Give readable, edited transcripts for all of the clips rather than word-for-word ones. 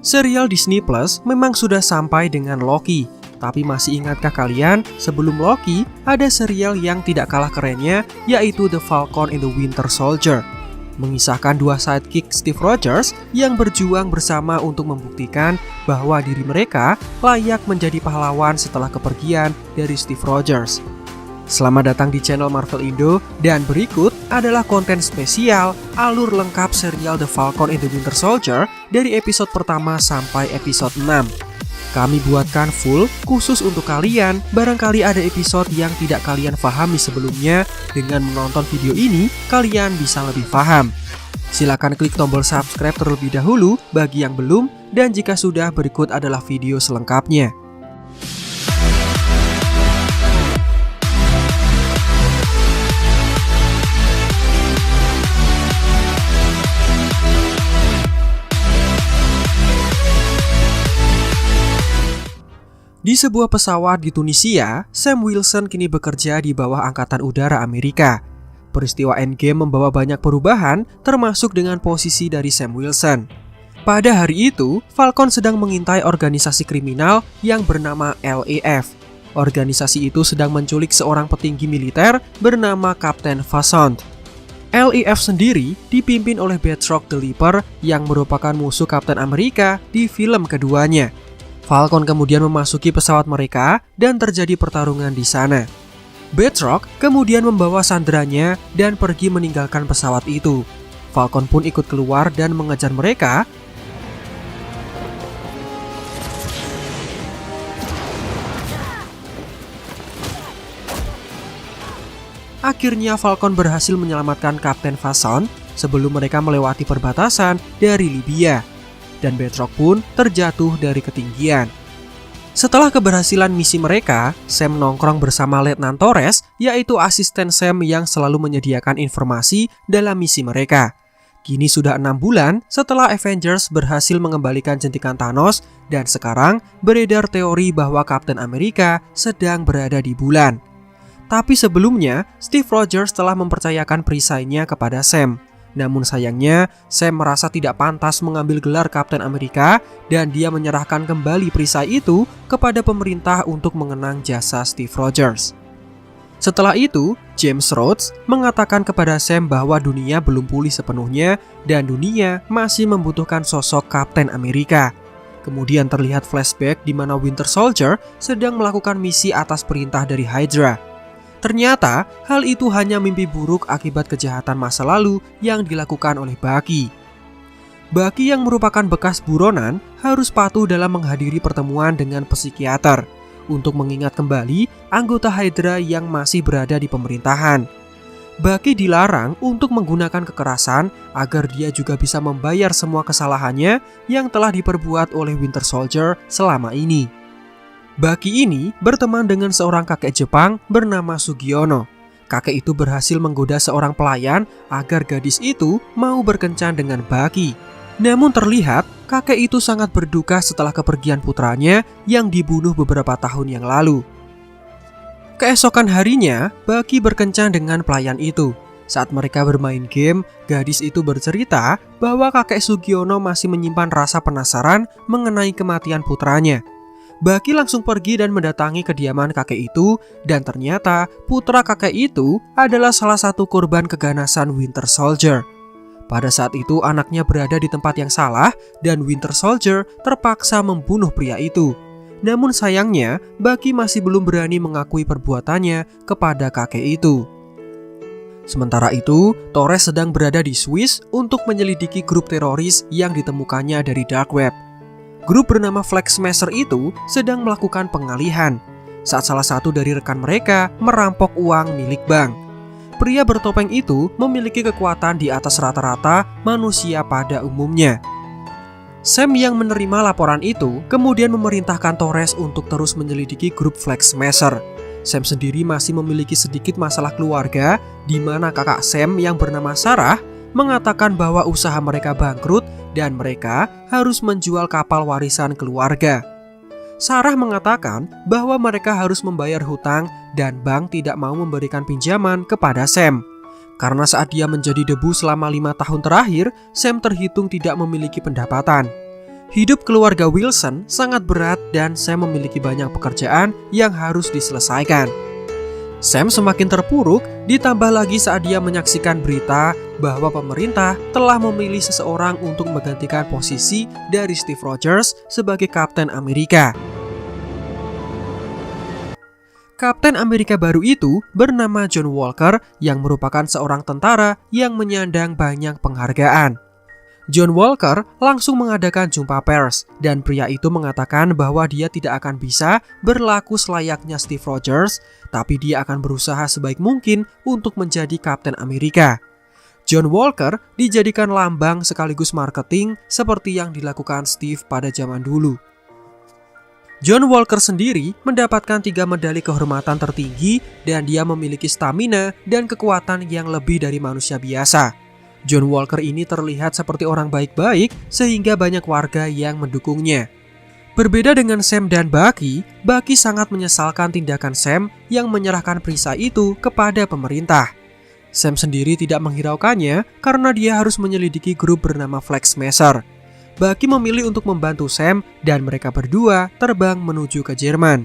Serial Disney Plus memang sudah sampai dengan Loki. Tapi masih ingatkah kalian, sebelum Loki, ada serial yang tidak kalah kerennya, yaitu The Falcon and the Winter Soldier. Mengisahkan dua sidekick Steve Rogers yang berjuang bersama untuk membuktikan bahwa diri mereka layak menjadi pahlawan setelah kepergian dari Steve Rogers. Selamat datang di channel Marvel Indo, dan berikut adalah konten spesial alur lengkap serial The Falcon and the Winter Soldier dari episode pertama sampai episode 6. Kami buatkan full khusus untuk kalian, barangkali ada episode yang tidak kalian pahami sebelumnya. Dengan menonton video ini, kalian bisa lebih paham. Silakan klik tombol subscribe terlebih dahulu bagi yang belum, dan jika sudah, berikut adalah video selengkapnya. Di sebuah pesawat di Tunisia, Sam Wilson kini bekerja di bawah Angkatan Udara Amerika. Peristiwa Endgame membawa banyak perubahan, termasuk dengan posisi dari Sam Wilson. Pada hari itu, Falcon sedang mengintai organisasi kriminal yang bernama LAF. Organisasi itu sedang menculik seorang petinggi militer bernama Kapten Phasant. LAF sendiri dipimpin oleh Batroc the Leaper yang merupakan musuh Kapten Amerika di film keduanya. Falcon kemudian memasuki pesawat mereka dan terjadi pertarungan di sana. Batroc kemudian membawa sanderanya dan pergi meninggalkan pesawat itu. Falcon pun ikut keluar dan mengejar mereka. Akhirnya Falcon berhasil menyelamatkan Kapten Phasant sebelum mereka melewati perbatasan dari Libya. Dan Batroc pun terjatuh dari ketinggian. Setelah keberhasilan misi mereka, Sam nongkrong bersama Letnan Torres, yaitu asisten Sam yang selalu menyediakan informasi dalam misi mereka. Kini sudah 6 bulan setelah Avengers berhasil mengembalikan jentikan Thanos, dan sekarang beredar teori bahwa Kapten Amerika sedang berada di bulan. Tapi sebelumnya, Steve Rogers telah mempercayakan perisainya kepada Sam. Namun sayangnya, Sam merasa tidak pantas mengambil gelar Kapten Amerika dan dia menyerahkan kembali perisai itu kepada pemerintah untuk mengenang jasa Steve Rogers. Setelah itu, James Rhodes mengatakan kepada Sam bahwa dunia belum pulih sepenuhnya dan dunia masih membutuhkan sosok Kapten Amerika. Kemudian terlihat flashback di mana Winter Soldier sedang melakukan misi atas perintah dari Hydra. Ternyata, hal itu hanya mimpi buruk akibat kejahatan masa lalu yang dilakukan oleh Bucky. Bucky yang merupakan bekas buronan harus patuh dalam menghadiri pertemuan dengan psikiater untuk mengingat kembali anggota Hydra yang masih berada di pemerintahan. Bucky dilarang untuk menggunakan kekerasan agar dia juga bisa membayar semua kesalahannya yang telah diperbuat oleh Winter Soldier selama ini. Bucky ini berteman dengan seorang kakek Jepang bernama Sugiono. Kakek itu berhasil menggoda seorang pelayan agar gadis itu mau berkencan dengan Bucky. Namun terlihat kakek itu sangat berduka setelah kepergian putranya yang dibunuh beberapa tahun yang lalu. Keesokan harinya, Bucky berkencan dengan pelayan itu. Saat mereka bermain game, gadis itu bercerita bahwa kakek Sugiono masih menyimpan rasa penasaran mengenai kematian putranya. Bucky langsung pergi dan mendatangi kediaman kakek itu, dan ternyata putra kakek itu adalah salah satu korban keganasan Winter Soldier. Pada saat itu anaknya berada di tempat yang salah dan Winter Soldier terpaksa membunuh pria itu. Namun sayangnya Bucky masih belum berani mengakui perbuatannya kepada kakek itu. Sementara itu, Torres sedang berada di Swiss untuk menyelidiki grup teroris yang ditemukannya dari Dark Web. Grup bernama Flag Smasher itu sedang melakukan pengalihan saat salah satu dari rekan mereka merampok uang milik bank. Pria bertopeng itu memiliki kekuatan di atas rata-rata manusia pada umumnya. Sam yang menerima laporan itu kemudian memerintahkan Torres untuk terus menyelidiki grup Flag Smasher. Sam sendiri masih memiliki sedikit masalah keluarga, di mana kakak Sam yang bernama Sarah mengatakan bahwa usaha mereka bangkrut dan mereka harus menjual kapal warisan keluarga. Sarah mengatakan bahwa mereka harus membayar hutang dan bank tidak mau memberikan pinjaman kepada Sam. Karena saat dia menjadi debu selama 5 tahun terakhir, Sam terhitung tidak memiliki pendapatan. Hidup keluarga Wilson sangat berat dan Sam memiliki banyak pekerjaan yang harus diselesaikan. Sam semakin terpuruk, ditambah lagi saat dia menyaksikan berita bahwa pemerintah telah memilih seseorang untuk menggantikan posisi dari Steve Rogers sebagai Kapten Amerika. Kapten Amerika baru itu bernama John Walker yang merupakan seorang tentara yang menyandang banyak penghargaan. John Walker langsung mengadakan jumpa pers dan pria itu mengatakan bahwa dia tidak akan bisa berlaku selayaknya Steve Rogers, tapi dia akan berusaha sebaik mungkin untuk menjadi Kapten Amerika. John Walker dijadikan lambang sekaligus marketing seperti yang dilakukan Steve pada zaman dulu. John Walker sendiri mendapatkan 3 medali kehormatan tertinggi dan dia memiliki stamina dan kekuatan yang lebih dari manusia biasa. John Walker ini terlihat seperti orang baik-baik sehingga banyak warga yang mendukungnya. Berbeda dengan Sam dan Bucky, Bucky sangat menyesalkan tindakan Sam yang menyerahkan perisai itu kepada pemerintah. Sam sendiri tidak menghiraukannya karena dia harus menyelidiki grup bernama Flag Smasher. Bucky memilih untuk membantu Sam dan mereka berdua terbang menuju ke Jerman.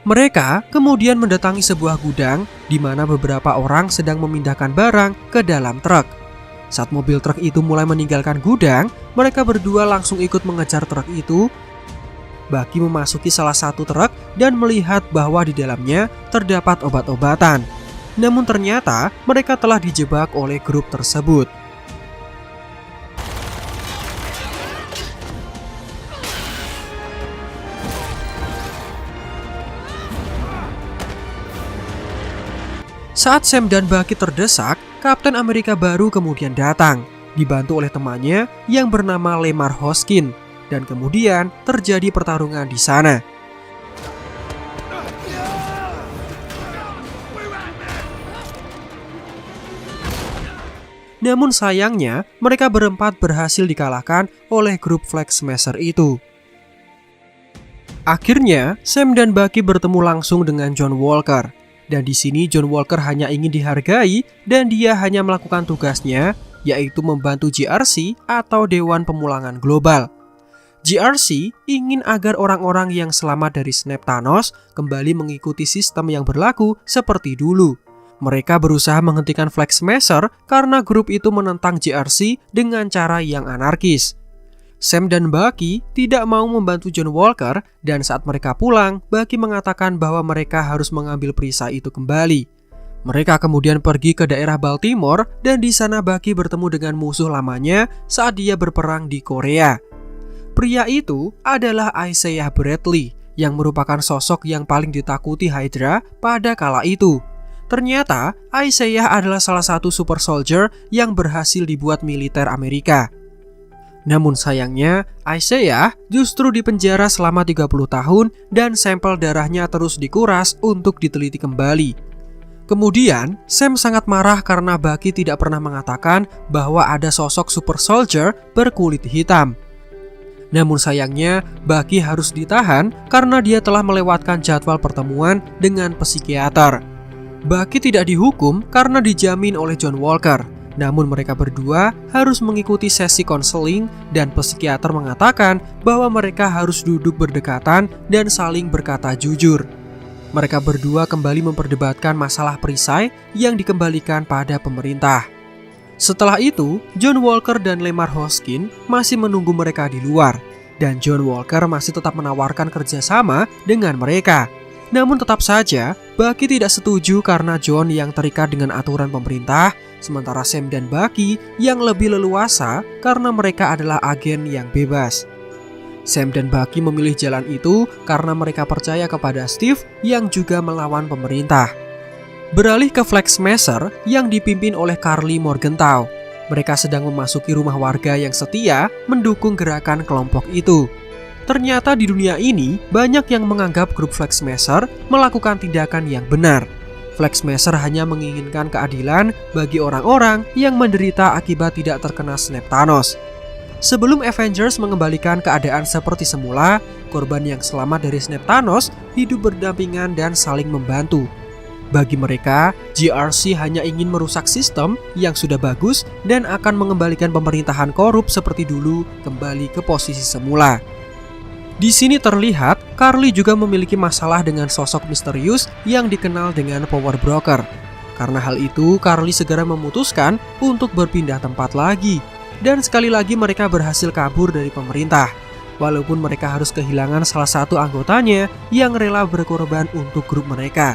Mereka kemudian mendatangi sebuah gudang di mana beberapa orang sedang memindahkan barang ke dalam truk. Saat mobil truk itu mulai meninggalkan gudang, mereka berdua langsung ikut mengejar truk itu. Bucky memasuki salah satu truk dan melihat bahwa di dalamnya terdapat obat-obatan. Namun ternyata mereka telah dijebak oleh grup tersebut. Saat Sam dan Bucky terdesak, Kapten Amerika baru kemudian datang, dibantu oleh temannya yang bernama Lemar Hoskin, dan kemudian terjadi pertarungan di sana. Namun sayangnya, mereka berempat berhasil dikalahkan oleh grup Flag Smasher itu. Akhirnya, Sam dan Bucky bertemu langsung dengan John Walker. Dan di sini John Walker hanya ingin dihargai dan dia hanya melakukan tugasnya, yaitu membantu GRC atau Dewan Pemulangan Global. GRC ingin agar orang-orang yang selamat dari snap Thanos kembali mengikuti sistem yang berlaku seperti dulu. Mereka berusaha menghentikan Flag Smasher karena grup itu menentang GRC dengan cara yang anarkis. Sam dan Bucky tidak mau membantu John Walker dan saat mereka pulang, Bucky mengatakan bahwa mereka harus mengambil perisai itu kembali. Mereka kemudian pergi ke daerah Baltimore dan di sana Bucky bertemu dengan musuh lamanya saat dia berperang di Korea. Pria itu adalah Isaiah Bradley yang merupakan sosok yang paling ditakuti Hydra pada kala itu. Ternyata Isaiah adalah salah satu super soldier yang berhasil dibuat militer Amerika. Namun sayangnya, Isaiah justru dipenjara selama 30 tahun dan sampel darahnya terus dikuras untuk diteliti kembali. Kemudian, Sam sangat marah karena Bucky tidak pernah mengatakan bahwa ada sosok super soldier berkulit hitam. Namun sayangnya, Bucky harus ditahan karena dia telah melewatkan jadwal pertemuan dengan psikiater. Bucky tidak dihukum karena dijamin oleh John Walker. Namun mereka berdua harus mengikuti sesi konseling dan psikiater mengatakan bahwa mereka harus duduk berdekatan dan saling berkata jujur. Mereka berdua kembali memperdebatkan masalah perisai yang dikembalikan pada pemerintah. Setelah itu, John Walker dan Lemar Hoskin masih menunggu mereka di luar. Dan John Walker masih tetap menawarkan kerjasama dengan mereka. Namun tetap saja, Bucky tidak setuju karena John yang terikat dengan aturan pemerintah, sementara Sam dan Bucky yang lebih leluasa karena mereka adalah agen yang bebas. Sam dan Bucky memilih jalan itu karena mereka percaya kepada Steve yang juga melawan pemerintah. Beralih ke Flag Smasher yang dipimpin oleh Karli Morgenthau. Mereka sedang memasuki rumah warga yang setia mendukung gerakan kelompok itu. Ternyata di dunia ini banyak yang menganggap grup Flag Smasher melakukan tindakan yang benar. Flag Smasher hanya menginginkan keadilan bagi orang-orang yang menderita akibat tidak terkena snap Thanos. Sebelum Avengers mengembalikan keadaan seperti semula, korban yang selamat dari snap Thanos hidup berdampingan dan saling membantu. Bagi mereka, GRC hanya ingin merusak sistem yang sudah bagus dan akan mengembalikan pemerintahan korup seperti dulu kembali ke posisi semula. Di sini terlihat Carly juga memiliki masalah dengan sosok misterius yang dikenal dengan Power Broker. Karena hal itu, Carly segera memutuskan untuk berpindah tempat lagi. Dan sekali lagi mereka berhasil kabur dari pemerintah. Walaupun mereka harus kehilangan salah satu anggotanya yang rela berkorban untuk grup mereka.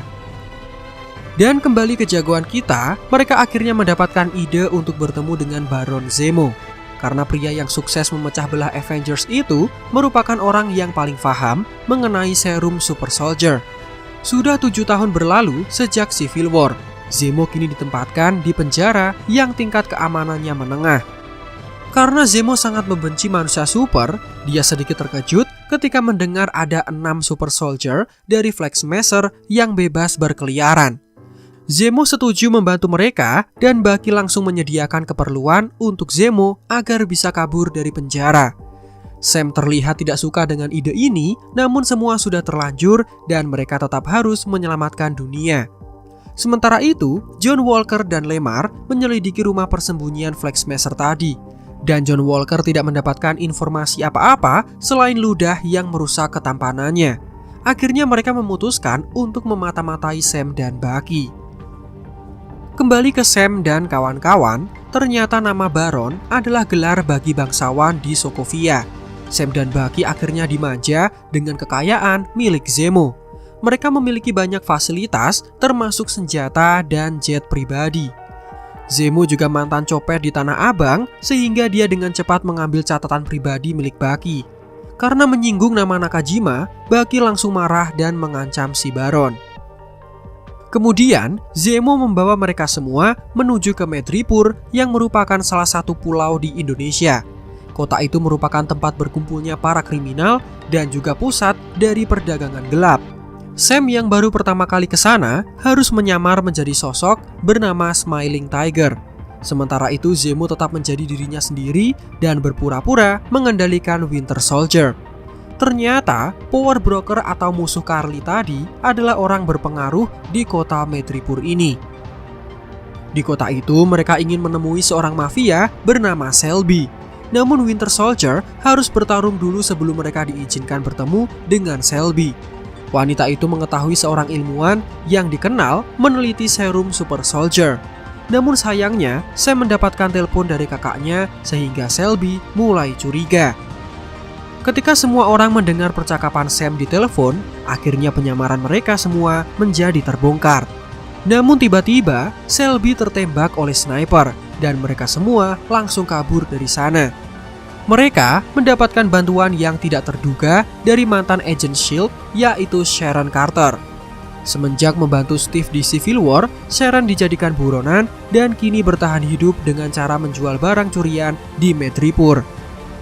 Dan kembali ke jagoan kita, mereka akhirnya mendapatkan ide untuk bertemu dengan Baron Zemo. Karena pria yang sukses memecah belah Avengers itu merupakan orang yang paling paham mengenai serum Super Soldier. Sudah 7 tahun berlalu sejak Civil War, Zemo kini ditempatkan di penjara yang tingkat keamanannya menengah. Karena Zemo sangat membenci manusia super, dia sedikit terkejut ketika mendengar ada 6 Super Soldier dari Flag Smasher yang bebas berkeliaran. Zemo setuju membantu mereka dan Bucky langsung menyediakan keperluan untuk Zemo agar bisa kabur dari penjara. Sam terlihat tidak suka dengan ide ini, namun semua sudah terlanjur dan mereka tetap harus menyelamatkan dunia. Sementara itu, John Walker dan Lemar menyelidiki rumah persembunyian Flag Smasher tadi. Dan John Walker tidak mendapatkan informasi apa-apa selain ludah yang merusak ketampanannya. Akhirnya mereka memutuskan untuk memata-matai Sam dan Bucky. Kembali ke Sam dan kawan-kawan, ternyata nama Baron adalah gelar bagi bangsawan di Sokovia. Sam dan Bucky akhirnya dimanja dengan kekayaan milik Zemo. Mereka memiliki banyak fasilitas termasuk senjata dan jet pribadi. Zemo juga mantan copet di Tanah Abang sehingga dia dengan cepat mengambil catatan pribadi milik Bucky. Karena menyinggung nama Nakajima, Bucky langsung marah dan mengancam si Baron. Kemudian, Zemo membawa mereka semua menuju ke Madripoor yang merupakan salah satu pulau di Indonesia. Kota itu merupakan tempat berkumpulnya para kriminal dan juga pusat dari perdagangan gelap. Sam yang baru pertama kali ke sana harus menyamar menjadi sosok bernama Smiling Tiger. Sementara itu, Zemo tetap menjadi dirinya sendiri dan berpura-pura mengendalikan Winter Soldier. Ternyata, Power Broker atau musuh Carly tadi adalah orang berpengaruh di kota Madripoor ini. Di kota itu, mereka ingin menemui seorang mafia bernama Selby. Namun Winter Soldier harus bertarung dulu sebelum mereka diizinkan bertemu dengan Selby. Wanita itu mengetahui seorang ilmuwan yang dikenal meneliti serum Super Soldier. Namun sayangnya, Sam mendapatkan telepon dari kakaknya sehingga Selby mulai curiga. Ketika semua orang mendengar percakapan Sam di telepon, akhirnya penyamaran mereka semua menjadi terbongkar. Namun tiba-tiba, Selby tertembak oleh sniper dan mereka semua langsung kabur dari sana. Mereka mendapatkan bantuan yang tidak terduga dari mantan agent S.H.I.E.L.D. yaitu Sharon Carter. Semenjak membantu Steve di Civil War, Sharon dijadikan buronan dan kini bertahan hidup dengan cara menjual barang curian di Madripoor.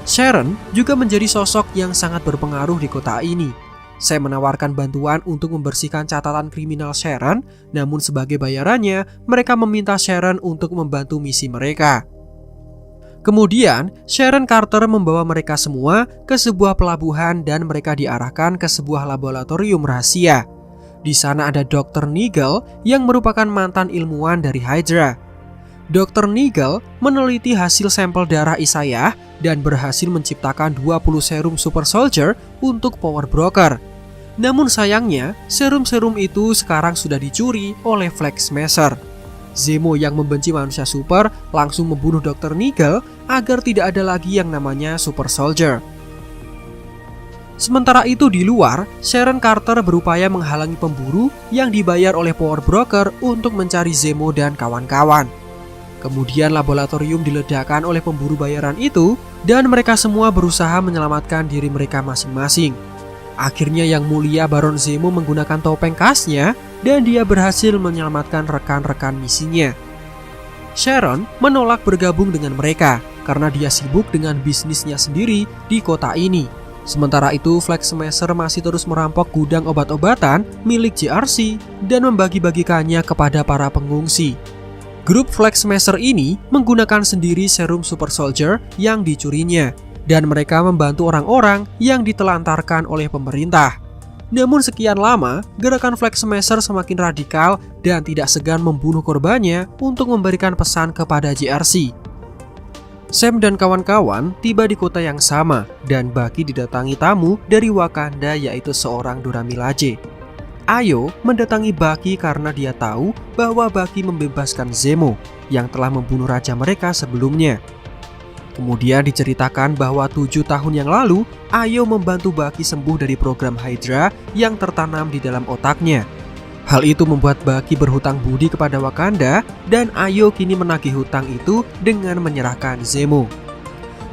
Sharon juga menjadi sosok yang sangat berpengaruh di kota ini. Saya menawarkan bantuan untuk membersihkan catatan kriminal Sharon, namun sebagai bayarannya, mereka meminta Sharon untuk membantu misi mereka. Kemudian, Sharon Carter membawa mereka semua ke sebuah pelabuhan dan mereka diarahkan ke sebuah laboratorium rahasia. Di sana ada Dr. Nigel yang merupakan mantan ilmuwan dari Hydra. Dr. Nigel meneliti hasil sampel darah Isaiah dan berhasil menciptakan 20 serum Super Soldier untuk Power Broker. Namun sayangnya, serum-serum itu sekarang sudah dicuri oleh Flag Smasher. Zemo yang membenci manusia super langsung membunuh Dr. Nigel agar tidak ada lagi yang namanya Super Soldier. Sementara itu di luar, Sharon Carter berupaya menghalangi pemburu yang dibayar oleh Power Broker untuk mencari Zemo dan kawan-kawan. Kemudian laboratorium diledakkan oleh pemburu bayaran itu dan mereka semua berusaha menyelamatkan diri mereka masing-masing. Akhirnya yang mulia Baron Zemo menggunakan topeng khasnya dan dia berhasil menyelamatkan rekan-rekan misinya. Sharon menolak bergabung dengan mereka karena dia sibuk dengan bisnisnya sendiri di kota ini. Sementara itu, Flag Smasher masih terus merampok gudang obat-obatan milik GRC dan membagi-bagikannya kepada para pengungsi. Grup Flag Smasher ini menggunakan sendiri serum Super Soldier yang dicurinya dan mereka membantu orang-orang yang ditelantarkan oleh pemerintah. Namun sekian lama, gerakan Flag Smasher semakin radikal dan tidak segan membunuh korbannya untuk memberikan pesan kepada JRC. Sam dan kawan-kawan tiba di kota yang sama dan Bucky didatangi tamu dari Wakanda yaitu seorang Dora Milaje. Ayo mendatangi Bucky karena dia tahu bahwa Bucky membebaskan Zemo yang telah membunuh raja mereka sebelumnya. Kemudian diceritakan bahwa 7 tahun yang lalu, Ayo membantu Bucky sembuh dari program Hydra yang tertanam di dalam otaknya. Hal itu membuat Bucky berhutang budi kepada Wakanda dan Ayo kini menagih hutang itu dengan menyerahkan Zemo.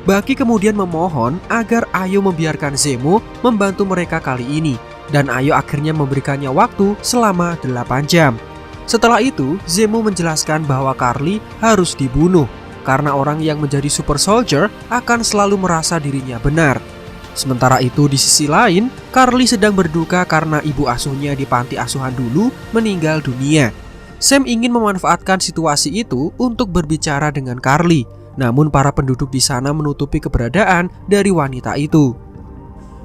Bucky kemudian memohon agar Ayo membiarkan Zemo membantu mereka kali ini dan Ayo akhirnya memberikannya waktu selama 8 jam. Setelah itu, Zemo menjelaskan bahwa Karli harus dibunuh karena orang yang menjadi super soldier akan selalu merasa dirinya benar. Sementara itu di sisi lain, Karli sedang berduka karena ibu asuhnya di panti asuhan dulu meninggal dunia. Sam ingin memanfaatkan situasi itu untuk berbicara dengan Karli, namun para penduduk di sana menutupi keberadaan dari wanita itu.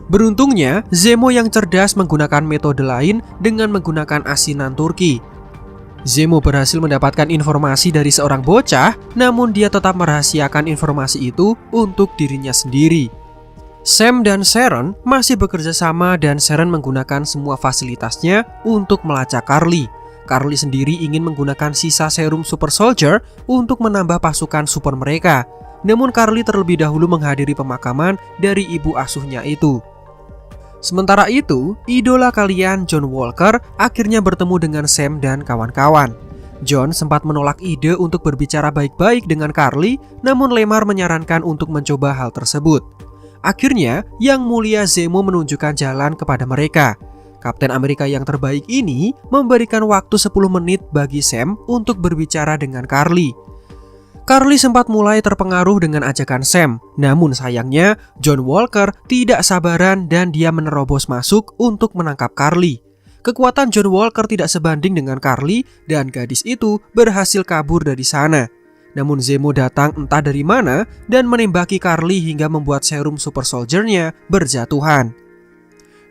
Beruntungnya, Zemo yang cerdas menggunakan metode lain dengan menggunakan asinan Turki. Zemo berhasil mendapatkan informasi dari seorang bocah, namun dia tetap merahasiakan informasi itu untuk dirinya sendiri. Sam dan Sharon masih bekerja sama dan Sharon menggunakan semua fasilitasnya untuk melacak Karli. Karli sendiri ingin menggunakan sisa serum Super Soldier untuk menambah pasukan super mereka. Namun Karli terlebih dahulu menghadiri pemakaman dari ibu asuhnya itu. Sementara itu, idola kalian John Walker akhirnya bertemu dengan Sam dan kawan-kawan. John sempat menolak ide untuk berbicara baik-baik dengan Karli, namun Lemar menyarankan untuk mencoba hal tersebut. Akhirnya, Yang Mulia Zemo menunjukkan jalan kepada mereka. Kapten Amerika yang terbaik ini memberikan waktu 10 menit bagi Sam untuk berbicara dengan Karli. Karli sempat mulai terpengaruh dengan ajakan Sam, namun sayangnya John Walker tidak sabaran dan dia menerobos masuk untuk menangkap Karli. Kekuatan John Walker tidak sebanding dengan Karli dan gadis itu berhasil kabur dari sana. Namun Zemo datang entah dari mana dan menembaki Karli hingga membuat serum Super Soldier-nya berjatuhan.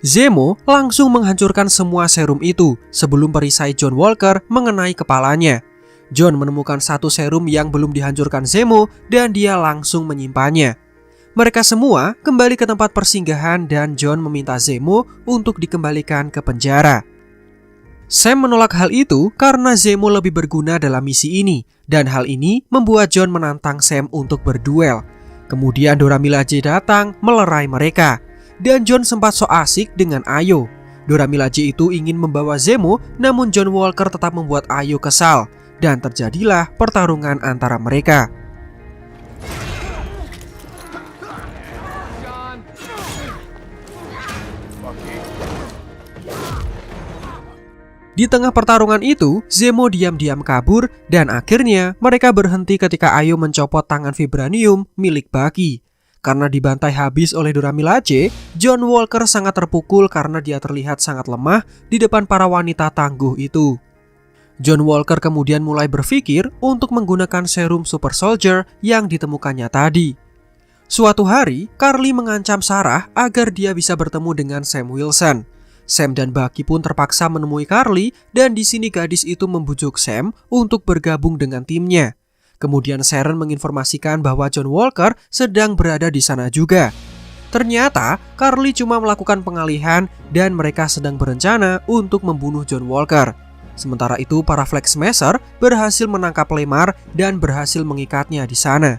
Zemo langsung menghancurkan semua serum itu sebelum perisai John Walker mengenai kepalanya. John menemukan satu serum yang belum dihancurkan Zemo dan dia langsung menyimpannya. Mereka semua kembali ke tempat persinggahan dan John meminta Zemo untuk dikembalikan ke penjara. Sam menolak hal itu karena Zemo lebih berguna dalam misi ini dan hal ini membuat John menantang Sam untuk berduel. Kemudian Dora Milaje datang melerai mereka dan John sempat so asik dengan Ayo. Dora Milaje itu ingin membawa Zemo namun John Walker tetap membuat Ayo kesal. Dan terjadilah pertarungan antara mereka. Di tengah pertarungan itu, Zemo diam-diam kabur dan akhirnya mereka berhenti ketika Ayo mencopot tangan vibranium milik Bucky. Karena dibantai habis oleh Dora Milaje, John Walker sangat terpukul karena dia terlihat sangat lemah di depan para wanita tangguh itu. John Walker kemudian mulai berpikir untuk menggunakan serum Super Soldier yang ditemukannya tadi. Suatu hari, Karli mengancam Sarah agar dia bisa bertemu dengan Sam Wilson. Sam dan Bucky pun terpaksa menemui Karli dan di sini gadis itu membujuk Sam untuk bergabung dengan timnya. Kemudian Sharon menginformasikan bahwa John Walker sedang berada di sana juga. Ternyata, Karli cuma melakukan pengalihan dan mereka sedang berencana untuk membunuh John Walker. Sementara itu, para Flag Smasher berhasil menangkap Lemar dan berhasil mengikatnya di sana.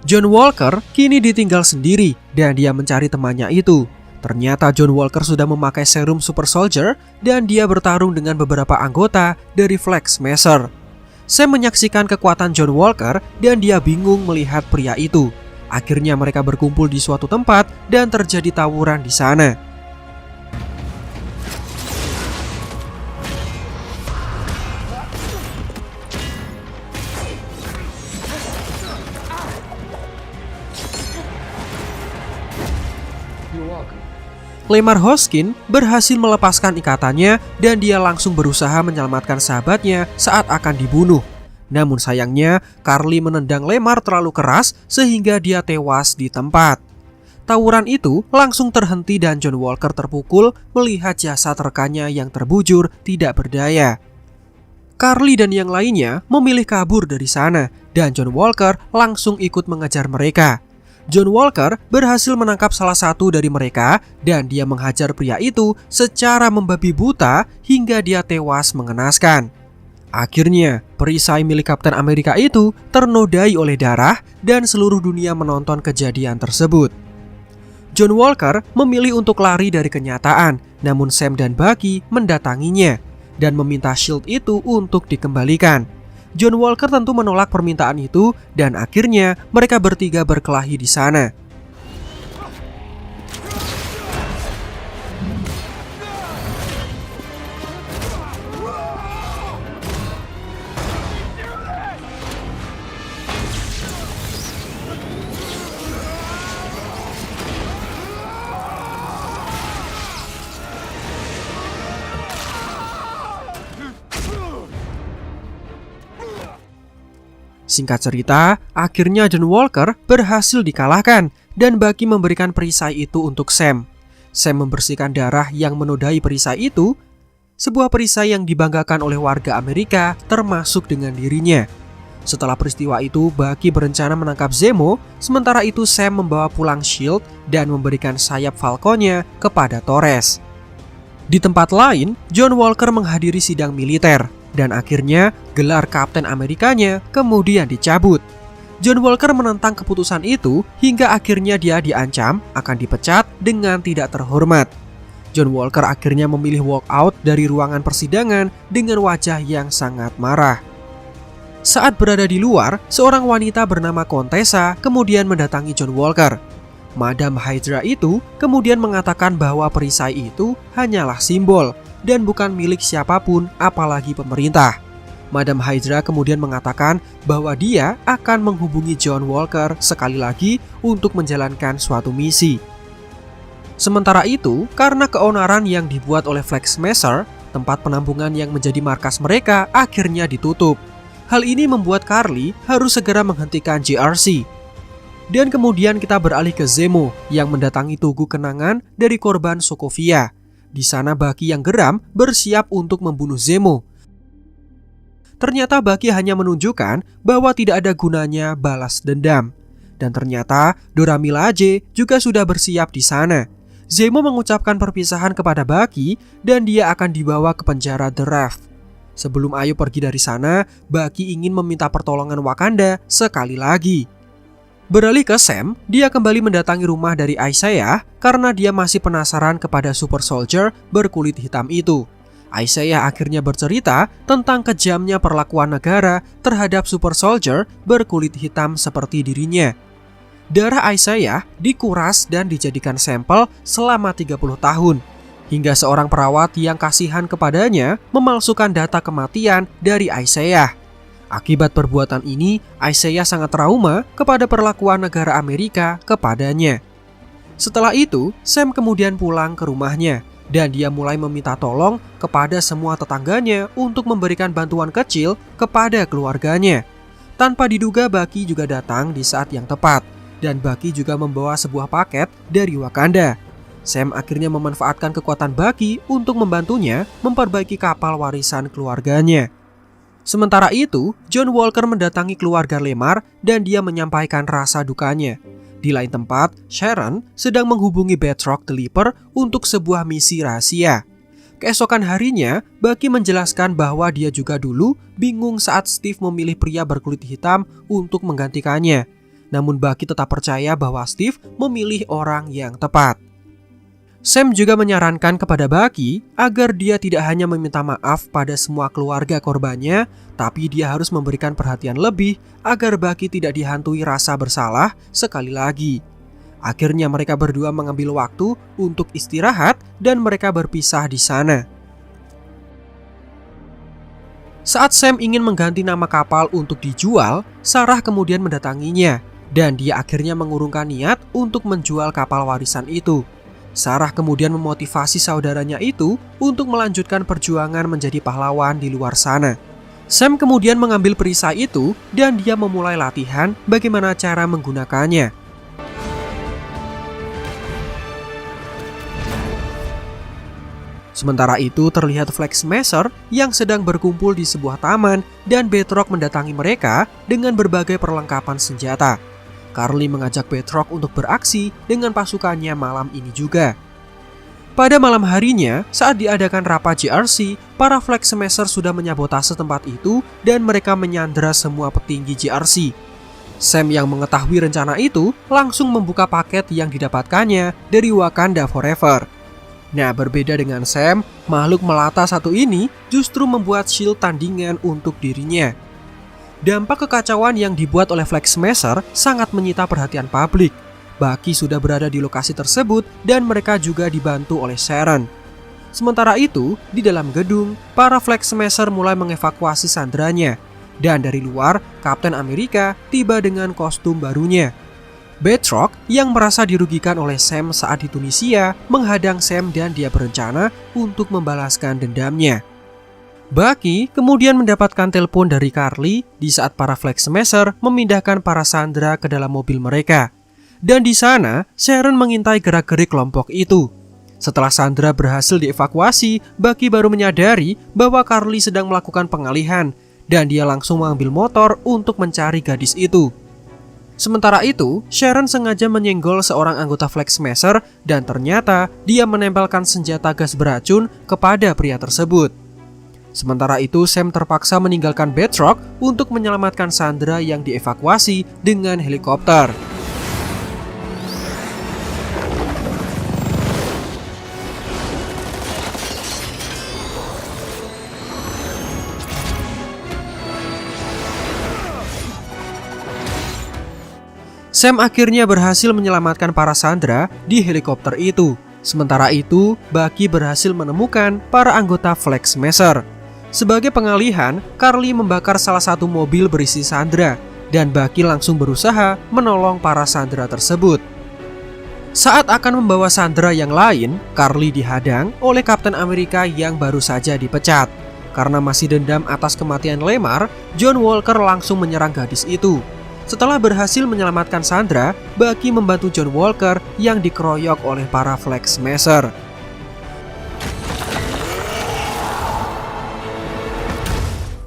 John Walker kini ditinggal sendiri dan dia mencari temannya itu. Ternyata John Walker sudah memakai serum Super Soldier dan dia bertarung dengan beberapa anggota dari Flag Smasher. Sam menyaksikan kekuatan John Walker dan dia bingung melihat pria itu. Akhirnya mereka berkumpul di suatu tempat dan terjadi tawuran di sana. Lemar Hoskin berhasil melepaskan ikatannya dan dia langsung berusaha menyelamatkan sahabatnya saat akan dibunuh. Namun sayangnya, Karli menendang Lemar terlalu keras sehingga dia tewas di tempat. Tawuran itu langsung terhenti dan John Walker terpukul melihat jasad rekannya yang terbujur tidak berdaya. Carly dan yang lainnya memilih kabur dari sana dan John Walker langsung ikut mengejar mereka. John Walker berhasil menangkap salah satu dari mereka dan dia menghajar pria itu secara membabi buta hingga dia tewas mengenaskan. Akhirnya, perisai milik Kapten Amerika itu ternodai oleh darah dan seluruh dunia menonton kejadian tersebut. John Walker memilih untuk lari dari kenyataan, namun Sam dan Bucky mendatanginya dan meminta shield itu untuk dikembalikan. John Walker tentu menolak permintaan itu dan akhirnya mereka bertiga berkelahi di sana. Singkat cerita, akhirnya John Walker berhasil dikalahkan dan Bucky memberikan perisai itu untuk Sam. Sam membersihkan darah yang menodai perisai itu, sebuah perisai yang dibanggakan oleh warga Amerika termasuk dengan dirinya. Setelah peristiwa itu, Bucky berencana menangkap Zemo, sementara itu Sam membawa pulang shield dan memberikan sayap Falconnya kepada Torres. Di tempat lain, John Walker menghadiri sidang militer. Dan akhirnya gelar Kapten Amerikanya kemudian dicabut. John Walker menentang keputusan itu hingga akhirnya dia diancam akan dipecat dengan tidak terhormat. John Walker akhirnya memilih walk out dari ruangan persidangan dengan wajah yang sangat marah. Saat berada di luar, seorang wanita bernama Contessa kemudian mendatangi John Walker. Madam Hydra itu kemudian mengatakan bahwa perisai itu hanyalah simbol dan bukan milik siapapun, apalagi pemerintah. Madam Hydra kemudian mengatakan bahwa dia akan menghubungi John Walker sekali lagi untuk menjalankan suatu misi. Sementara itu, karena keonaran yang dibuat oleh Flag Smasher, tempat penampungan yang menjadi markas mereka akhirnya ditutup. Hal ini membuat Carly harus segera menghentikan JRC. Dan kemudian kita beralih ke Zemo yang mendatangi tugu kenangan dari korban Sokovia. Di sana Bucky yang geram bersiap untuk membunuh Zemo. Ternyata Bucky hanya menunjukkan bahwa tidak ada gunanya balas dendam. Dan ternyata Dora Milaje juga sudah bersiap di sana. Zemo mengucapkan perpisahan kepada Bucky dan dia akan dibawa ke penjara The Raft. Sebelum Ayo pergi dari sana, Bucky ingin meminta pertolongan Wakanda sekali lagi. Beralih ke Sam, dia kembali mendatangi rumah dari Isaiah karena dia masih penasaran kepada super soldier berkulit hitam itu. Isaiah akhirnya bercerita tentang kejamnya perlakuan negara terhadap super soldier berkulit hitam seperti dirinya. Darah Isaiah dikuras dan dijadikan sampel selama 30 tahun. Hingga seorang perawat yang kasihan kepadanya memalsukan data kematian dari Isaiah. Akibat perbuatan ini, Isaiah sangat trauma kepada perlakuan negara Amerika kepadanya. Setelah itu, Sam kemudian pulang ke rumahnya dan dia mulai meminta tolong kepada semua tetangganya untuk memberikan bantuan kecil kepada keluarganya. Tanpa diduga, Bucky juga datang di saat yang tepat dan Bucky juga membawa sebuah paket dari Wakanda. Sam akhirnya memanfaatkan kekuatan Bucky untuk membantunya memperbaiki kapal warisan keluarganya. Sementara itu, John Walker mendatangi keluarga Lemar dan dia menyampaikan rasa dukanya. Di lain tempat, Sharon sedang menghubungi Batroc the Leaper untuk sebuah misi rahasia. Keesokan harinya, Bucky menjelaskan bahwa dia juga dulu bingung saat Steve memilih pria berkulit hitam untuk menggantikannya. Namun Bucky tetap percaya bahwa Steve memilih orang yang tepat. Sam juga menyarankan kepada Bucky agar dia tidak hanya meminta maaf pada semua keluarga korbannya, tapi dia harus memberikan perhatian lebih agar Bucky tidak dihantui rasa bersalah sekali lagi. Akhirnya mereka berdua mengambil waktu untuk istirahat dan mereka berpisah di sana. Saat Sam ingin mengganti nama kapal untuk dijual, Sarah kemudian mendatanginya dan dia akhirnya mengurungkan niat untuk menjual kapal warisan itu. Sarah kemudian memotivasi saudaranya itu untuk melanjutkan perjuangan menjadi pahlawan di luar sana. Sam kemudian mengambil perisai itu dan dia memulai latihan bagaimana cara menggunakannya. Sementara itu terlihat Flag Smasher yang sedang berkumpul di sebuah taman dan Batroc mendatangi mereka dengan berbagai perlengkapan senjata. Carly mengajak Batroc untuk beraksi dengan pasukannya malam ini juga. Pada malam harinya, saat diadakan rapat GRC, para Flag Smasher sudah menyabotase tempat itu dan mereka menyandera semua petinggi GRC. Sam yang mengetahui rencana itu langsung membuka paket yang didapatkannya dari Wakanda Forever. Nah, berbeda dengan Sam, makhluk melata satu ini justru membuat shield tandingan untuk dirinya. Dampak kekacauan yang dibuat oleh Flag Smasher sangat menyita perhatian publik. Bucky sudah berada di lokasi tersebut dan mereka juga dibantu oleh Sharon. Sementara itu, di dalam gedung, para Flag Smasher mulai mengevakuasi sandranya. Dan dari luar, Kapten Amerika tiba dengan kostum barunya. Batroc yang merasa dirugikan oleh Sam saat di Tunisia menghadang Sam dan dia berencana untuk membalaskan dendamnya. Bucky kemudian mendapatkan telepon dari Carly di saat para Flag Smasher memindahkan para sandera ke dalam mobil mereka. Dan di sana, Sharon mengintai gerak-gerik kelompok itu. Setelah sandera berhasil dievakuasi, Bucky baru menyadari bahwa Carly sedang melakukan pengalihan dan dia langsung mengambil motor untuk mencari gadis itu. Sementara itu, Sharon sengaja menyenggol seorang anggota Flag Smasher dan ternyata dia menempelkan senjata gas beracun kepada pria tersebut. Sementara itu, Sam terpaksa meninggalkan Batroc untuk menyelamatkan sandera yang dievakuasi dengan helikopter. Sam akhirnya berhasil menyelamatkan para sandera di helikopter itu. Sementara itu, Bucky berhasil menemukan para anggota Flag Smasher. Sebagai pengalihan, Carly membakar salah satu mobil berisi sandera dan Bucky langsung berusaha menolong para sandera tersebut. Saat akan membawa sandera yang lain, Carly dihadang oleh Kapten Amerika yang baru saja dipecat. Karena masih dendam atas kematian Lemar, John Walker langsung menyerang gadis itu. Setelah berhasil menyelamatkan sandera, Bucky membantu John Walker yang dikeroyok oleh para Flag Smasher.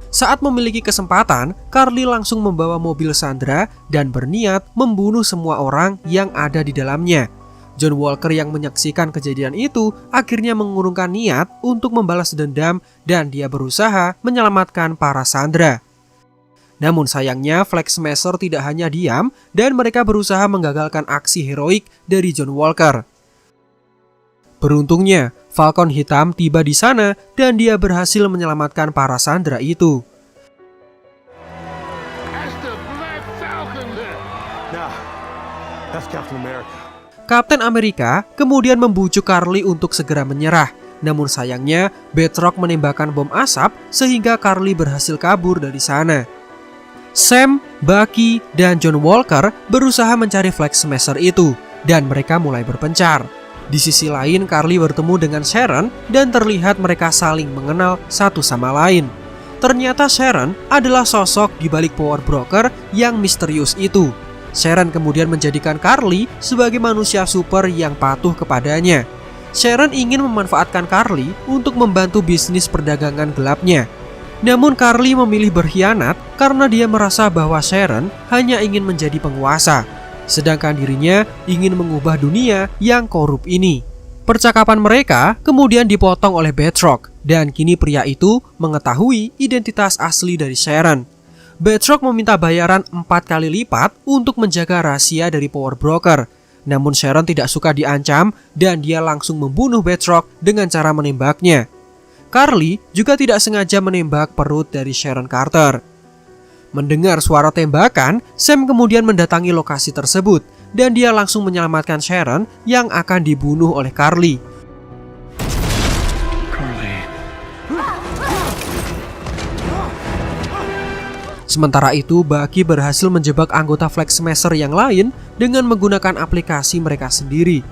Saat memiliki kesempatan, Carly langsung membawa mobil sandera dan berniat membunuh semua orang yang ada di dalamnya. John Walker yang menyaksikan kejadian itu akhirnya mengurungkan niat untuk membalas dendam dan dia berusaha menyelamatkan para sandera. Namun sayangnya Flag Smasher tidak hanya diam dan mereka berusaha menggagalkan aksi heroik dari John Walker. Beruntungnya, Falcon Hitam tiba di sana dan dia berhasil menyelamatkan para sandera itu. Kapten Amerika kemudian membujuk Carly untuk segera menyerah. Namun sayangnya, Batroc menembakkan bom asap sehingga Carly berhasil kabur dari sana. Sam, Bucky, dan John Walker berusaha mencari Flag Smasher itu dan mereka mulai berpencar. Di sisi lain, Carly bertemu dengan Sharon dan terlihat mereka saling mengenal satu sama lain. Ternyata Sharon adalah sosok di balik Power Broker yang misterius itu. Sharon kemudian menjadikan Carly sebagai manusia super yang patuh kepadanya. Sharon ingin memanfaatkan Carly untuk membantu bisnis perdagangan gelapnya. Namun Carly memilih berkhianat karena dia merasa bahwa Sharon hanya ingin menjadi penguasa, sedangkan dirinya ingin mengubah dunia yang korup ini. Percakapan mereka kemudian dipotong oleh Batroc dan kini pria itu mengetahui identitas asli dari Sharon. Batroc meminta bayaran 4 kali lipat untuk menjaga rahasia dari Power Broker. Namun Sharon tidak suka diancam dan dia langsung membunuh Batroc dengan cara menembaknya. Carly juga tidak sengaja menembak perut dari Sharon Carter. Mendengar suara tembakan, Sam kemudian mendatangi lokasi tersebut dan dia langsung menyelamatkan Sharon yang akan dibunuh oleh Carly. Sementara itu, Bucky berhasil menjebak anggota Flag Smasher yang lain dengan menggunakan aplikasi mereka sendiri.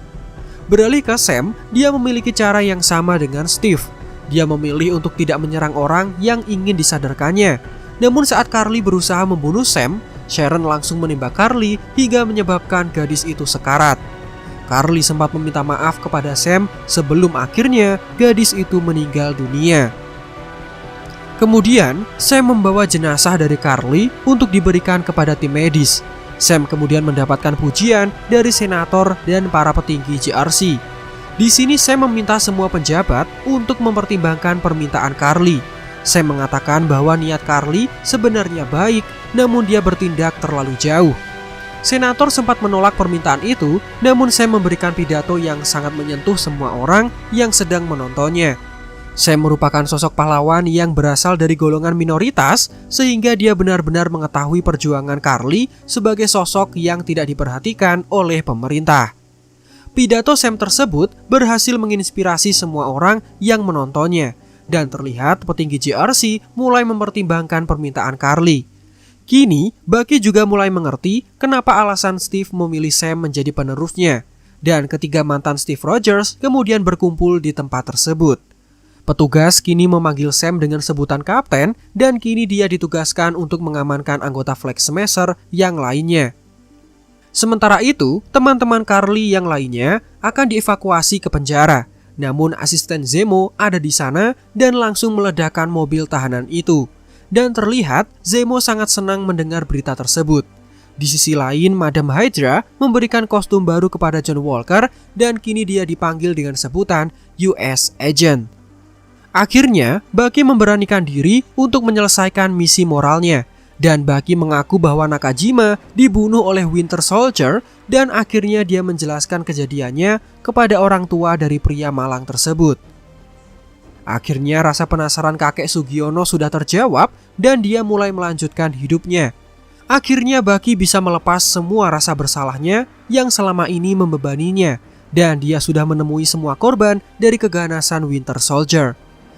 Beralih ke Sam, dia memiliki cara yang sama dengan Steve. Dia memilih untuk tidak menyerang orang yang ingin disadarkannya. Namun saat Carly berusaha membunuh Sam, Sharon langsung menembak Carly hingga menyebabkan gadis itu sekarat. Carly sempat meminta maaf kepada Sam sebelum akhirnya gadis itu meninggal dunia. Kemudian, Sam membawa jenazah dari Carly untuk diberikan kepada tim medis. Sam kemudian mendapatkan pujian dari senator dan para petinggi GRC. Di sini Sam meminta semua penjabat untuk mempertimbangkan permintaan Carly. Sam mengatakan bahwa niat Carly sebenarnya baik, namun dia bertindak terlalu jauh. Senator sempat menolak permintaan itu, namun Sam memberikan pidato yang sangat menyentuh semua orang yang sedang menontonnya. Sam merupakan sosok pahlawan yang berasal dari golongan minoritas, sehingga dia benar-benar mengetahui perjuangan Carly sebagai sosok yang tidak diperhatikan oleh pemerintah. Pidato Sam tersebut berhasil menginspirasi semua orang yang menontonnya, dan terlihat petinggi GRC mulai mempertimbangkan permintaan Carly. Kini, Bucky juga mulai mengerti kenapa alasan Steve memilih Sam menjadi penerusnya, dan ketiga mantan Steve Rogers kemudian berkumpul di tempat tersebut. Petugas kini memanggil Sam dengan sebutan kapten, dan kini dia ditugaskan untuk mengamankan anggota Flag Smasher yang lainnya. Sementara itu, teman-teman Carly yang lainnya akan dievakuasi ke penjara, namun asisten Zemo ada di sana dan langsung meledakkan mobil tahanan itu. Dan terlihat Zemo sangat senang mendengar berita tersebut. Di sisi lain, Madam Hydra memberikan kostum baru kepada John Walker dan kini dia dipanggil dengan sebutan US Agent. Akhirnya, Bucky memberanikan diri untuk menyelesaikan misi moralnya. Dan Bucky mengaku bahwa Nakajima dibunuh oleh Winter Soldier dan akhirnya dia menjelaskan kejadiannya kepada orang tua dari pria malang tersebut. Akhirnya rasa penasaran kakek Sugiono sudah terjawab dan dia mulai melanjutkan hidupnya. Akhirnya Bucky bisa melepas semua rasa bersalahnya yang selama ini membebaninya, dan dia sudah menemui semua korban dari keganasan Winter Soldier.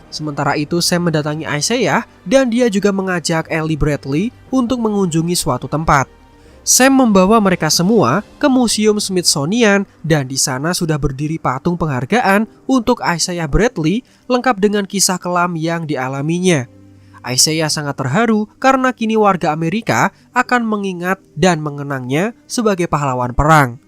Sementara itu Sam mendatangi Isaiah dan dia juga mengajak Ellie Bradley untuk mengunjungi suatu tempat. Sam membawa mereka semua ke Museum Smithsonian dan di sana sudah berdiri patung penghargaan untuk Isaiah Bradley lengkap dengan kisah kelam yang dialaminya. Isaiah sangat terharu karena kini warga Amerika akan mengingat dan mengenangnya sebagai pahlawan perang.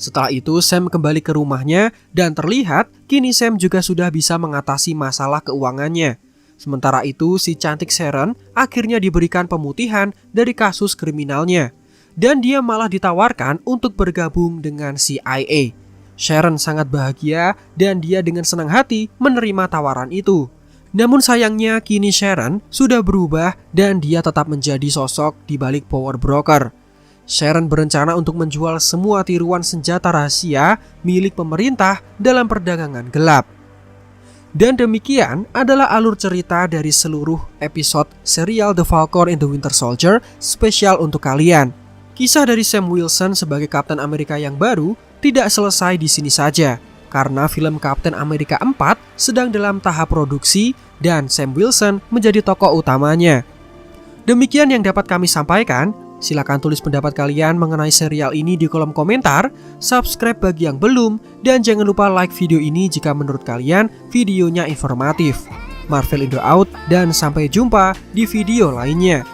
Setelah itu Sam kembali ke rumahnya dan terlihat kini Sam juga sudah bisa mengatasi masalah keuangannya. Sementara itu, si cantik Sharon akhirnya diberikan pemutihan dari kasus kriminalnya. Dan dia malah ditawarkan untuk bergabung dengan CIA. Sharon sangat bahagia dan dia dengan senang hati menerima tawaran itu. Namun sayangnya kini Sharon sudah berubah dan dia tetap menjadi sosok di balik power broker. Sharon berencana untuk menjual semua tiruan senjata rahasia milik pemerintah dalam perdagangan gelap. Dan demikian adalah alur cerita dari seluruh episode serial The Falcon and the Winter Soldier spesial untuk kalian. Kisah dari Sam Wilson sebagai Kapten Amerika yang baru tidak selesai di sini saja, karena film Kapten Amerika 4 sedang dalam tahap produksi dan Sam Wilson menjadi tokoh utamanya. Demikian yang dapat kami sampaikan. Silakan tulis pendapat kalian mengenai serial ini di kolom komentar, subscribe bagi yang belum, dan jangan lupa like video ini jika menurut kalian videonya informatif. Marvel Indo out dan sampai jumpa di video lainnya.